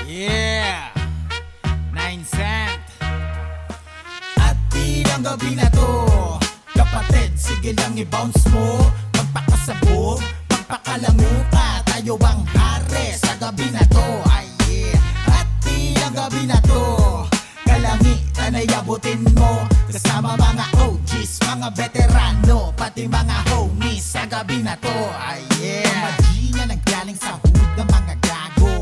Yeah, 9 cent. At ilang gabi na to, kapatid, sige lang i-bounce mo. Magpakasabog, magpakalango ka, tayo ang hari sa gabi na to. Ay yeah. At ilang gabi na to, kalangitan ay abutin mo. Kasama mga OGs, mga veterano, pati mga homies sa gabi na to. Ay yeah. Mga G na naggaling sa hood ng mga gago,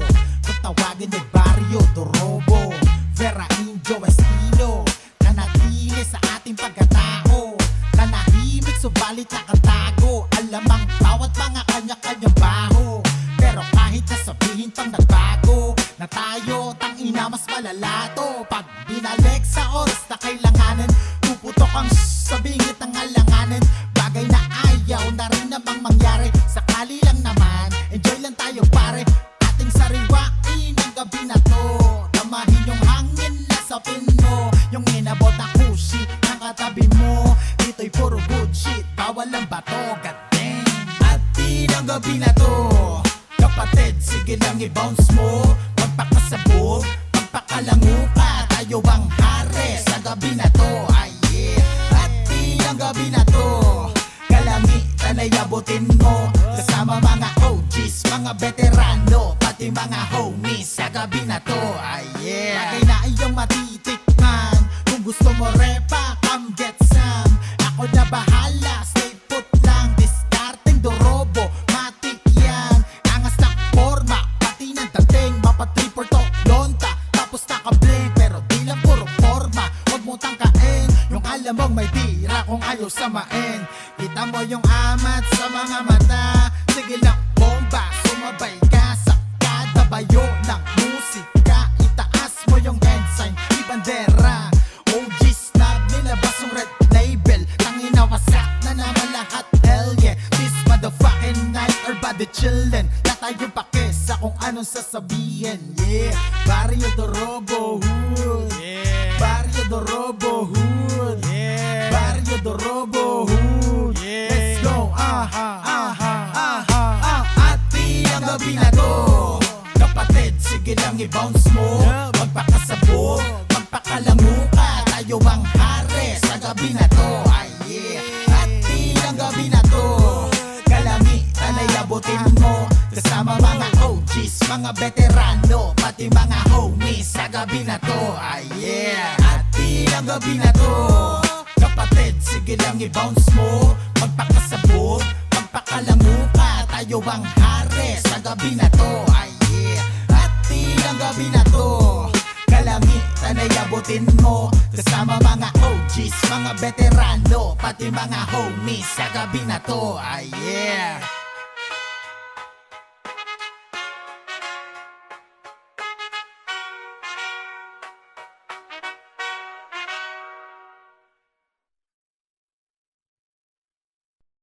kung tawagin ay Barrio Dorobo, Vera Indio Estilo, nanatili sa ating pagkatao, nanahimik subalit nakatago. Alam ang bawat mga kanya-kanyang baho, pero kahit nasabihin pang nagbago na tayo, tangina mas malalato. Pag binalik sa oras na kailanganin, puputok ang sa bingit ng alanganin. Bagay na ayaw na rin namang mangyari, sakali lang naman, enjoy lang tayo pare. Ating sariwain ang gabi na to, damahin yung hangin na sapin mo, yung inabot na kushi ng katabi mo. Dito'y puro good shit, bawal ang bato, goddamn. At ang gabi na to, kapatid, sige lang i-bounce mo. Magpakasabog, magpakalango ka, tayo ang hari sa gabi na to. Ay yeah. At ang gabi na to, kalangitan ay abutin mo. Kasama mga OGs, mga veterano, pati mga homies sa gabi na to. Ay yeah. Bagay na iyong matitikman, kung gusto mo repa, come get some. Ako na bahala, stay put lang. Discarding Dorobo, matik yan. Angas na forma, pati ng dating. Mapatripor to, lonta, tapos naka-blink. Pero di lang puro forma, huwag mo tangkain yung alam mong may tira kung ayaw samain. Kita mo yung amat sa mga mata, sige lang bomba, sumabay ka sa kada bayo ng musika. Itaas mo yung hand sign, ibandera. OG snap, nilabas yung red label. Tangina wasak na naman lahat, hell yeah. This motherfucking night, our body chillin'. Na tayong pakisa kung anong sasabihin, yeah. Barrio Dorobo Hood, Yeah, Barrio Dorobo Hood, yeah, Barrio Dorobo Hood. yeah. Let's go, At ang gabi na to, kapatid, sige lang i-bounce mo. Magpakasabog, magpakalango ka, tayo ang hari sa gabi na to. Ay yeah. At ang gabi na to, kalangitan ay abutin mo. Kasama mga OGs, mga veterano, pati mga homies sa gabi na to. Ay yeah. At ang gabi na to, kapatid, sige lang i-bounce mo. Magpakasabog, magpakalango ka, tayo ang hari sa gabi na to. Ay yeah. At ang gabi na to, kalangitan ay abutin mo. Kasama mga OGs, mga veterano, pati mga homies sa gabi na to. Ay yeah.